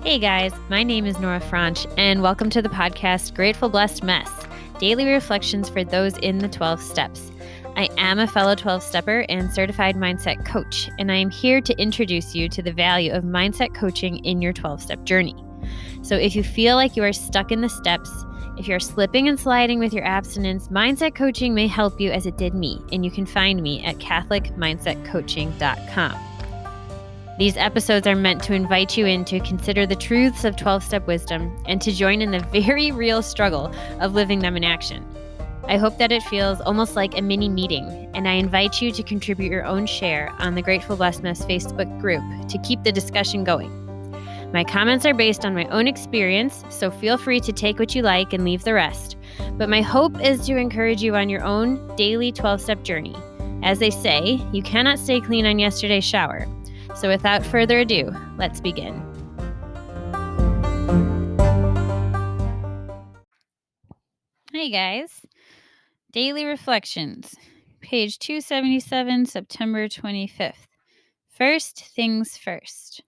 Hey guys, my name is Nora Franche, and welcome to the podcast Grateful Blessed Mess, daily reflections for those in the 12 steps. I am a fellow 12-stepper and certified mindset coach, and I am here to introduce you to the value of mindset coaching in your 12-step journey. So if you feel like you are stuck in the steps, if you're slipping and sliding with your abstinence, mindset coaching may help you as it did me, and you can find me at catholicmindsetcoaching.com. These episodes are meant to invite you in to consider the truths of 12-step wisdom and to join in the very real struggle of living them in action. I hope that it feels almost like a mini meeting, and I invite you to contribute your own share on the Grateful Blessedness Facebook group to keep the discussion going. My comments are based on my own experience, so feel free to take what you like and leave the rest. But my hope is to encourage you on your own daily 12-step journey. As they say, you cannot stay clean on yesterday's shower. So without further ado, let's begin. Hey guys, Daily Reflections, page 277, September 25th. First things first.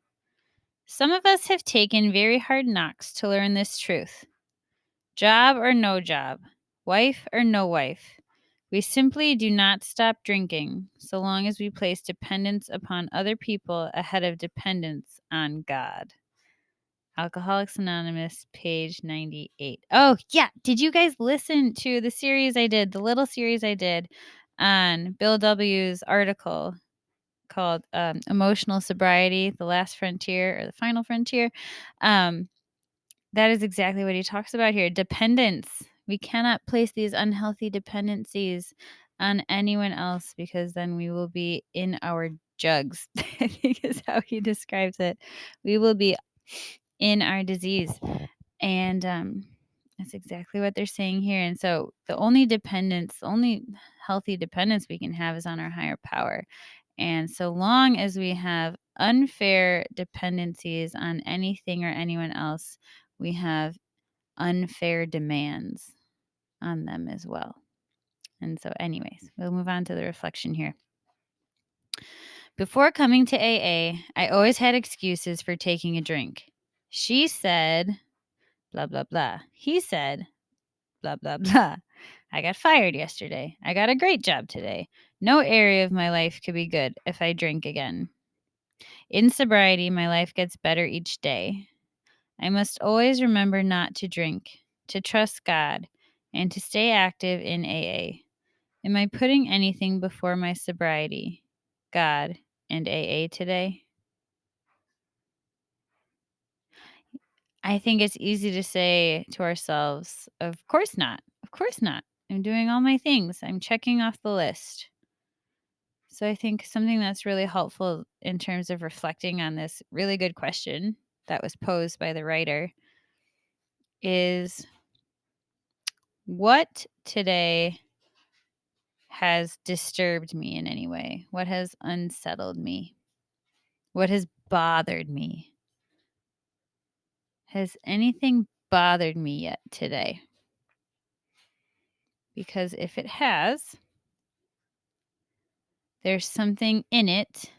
Some of us have taken very hard knocks to learn this truth. Job or no job, wife or no wife, we simply do not stop drinking so long as we place dependence upon other people ahead of dependence on God. Alcoholics Anonymous, page 98. Oh, yeah. Did you guys listen to the little series I did on Bill W.'s article called Emotional Sobriety, The Last Frontier or The Final Frontier? That is exactly what he talks about here. Dependence. We cannot place these unhealthy dependencies on anyone else because then we will be in our jugs, I think is how he describes it. We will be in our disease. And that's exactly what they're saying here. And so the only healthy dependence we can have is on our higher power. And so long as we have unfair dependencies on anything or anyone else, we have unfair demands on them as well. And so anyways, we'll move on to the reflection here. Before coming to AA, I always had excuses for taking a drink. She said, blah, blah, blah. He said, blah, blah, blah. I got fired yesterday. I got a great job today. No area of my life could be good if I drink again. In sobriety, my life gets better each day. I must always remember not to drink, to trust God, and to stay active in AA. Am I putting anything before my sobriety, God, and AA today? I think it's easy to say to ourselves, of course not. Of course not. I'm doing all my things. I'm checking off the list. So I think something that's really helpful in terms of reflecting on this really good question that was posed by the writer is, what today has disturbed me in any way? What has unsettled me? What has bothered me? Has anything bothered me yet today? Because if it has, there's something in it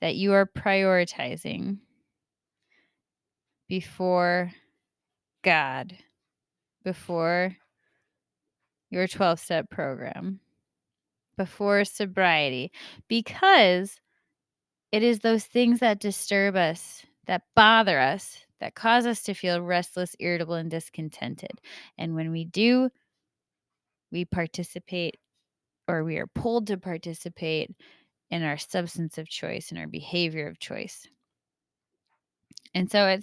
that you are prioritizing before God, before your 12-step program, before sobriety, because it is those things that disturb us, that bother us, that cause us to feel restless, irritable, and discontented. And when we do, we participate, or we are pulled to participate in our substance of choice and our behavior of choice. And so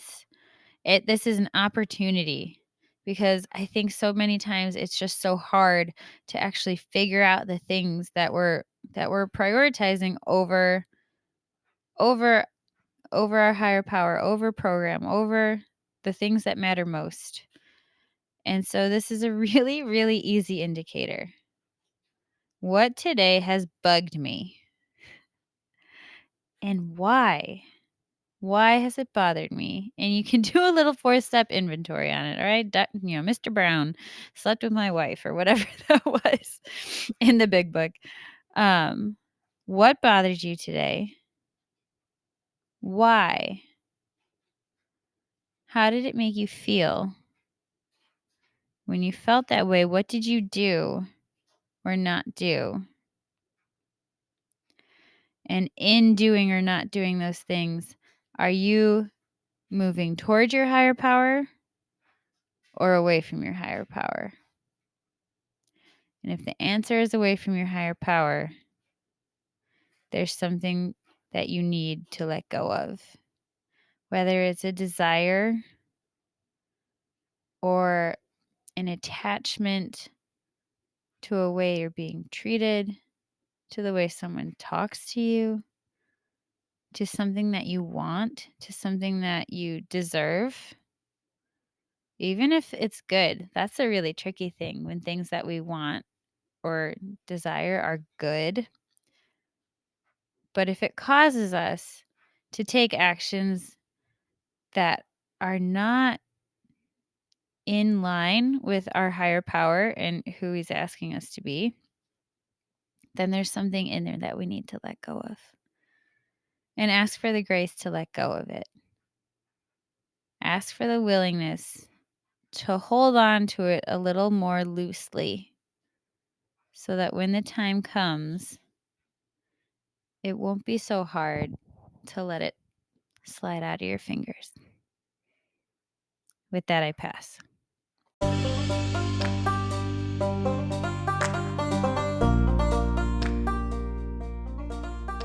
this is an opportunity, because I think so many times it's just so hard to actually figure out the things that we're prioritizing over our higher power, over program, over the things that matter most. And so this is a really, really easy indicator. What today has bugged me? And why? Why has it bothered me? And you can do a little 4-step inventory on it, all right? Mr. Brown slept with my wife, or whatever that was in the big book. What bothered you today? Why? How did it make you feel? When you felt that way, what did you do or not do? And in doing or not doing those things, are you moving towards your higher power or away from your higher power? And if the answer is away from your higher power, there's something that you need to let go of. Whether it's a desire or an attachment to a way you're being treated, to the way someone talks to you, to something that you want, to something that you deserve. Even if it's good, that's a really tricky thing when things that we want or desire are good. But if it causes us to take actions that are not in line with our higher power and who he's asking us to be, then there's something in there that we need to let go of. And ask for the grace to let go of it. Ask for the willingness to hold on to it a little more loosely so that when the time comes, it won't be so hard to let it slide out of your fingers. With that, I pass.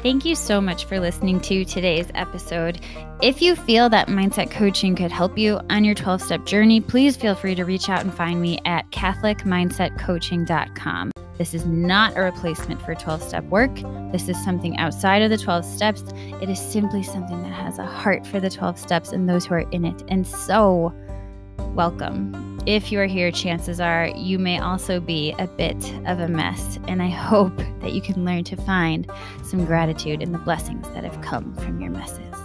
Thank you so much for listening to today's episode. If you feel that mindset coaching could help you on your 12-step journey, please feel free to reach out and find me at catholicmindsetcoaching.com. This is not a replacement for 12-step work. This is something outside of the 12 steps. It is simply something that has a heart for the 12 steps and those who are in it. And so, welcome. If you are here, chances are you may also be a bit of a mess. And I hope that you can learn to find some gratitude in the blessings that have come from your messes.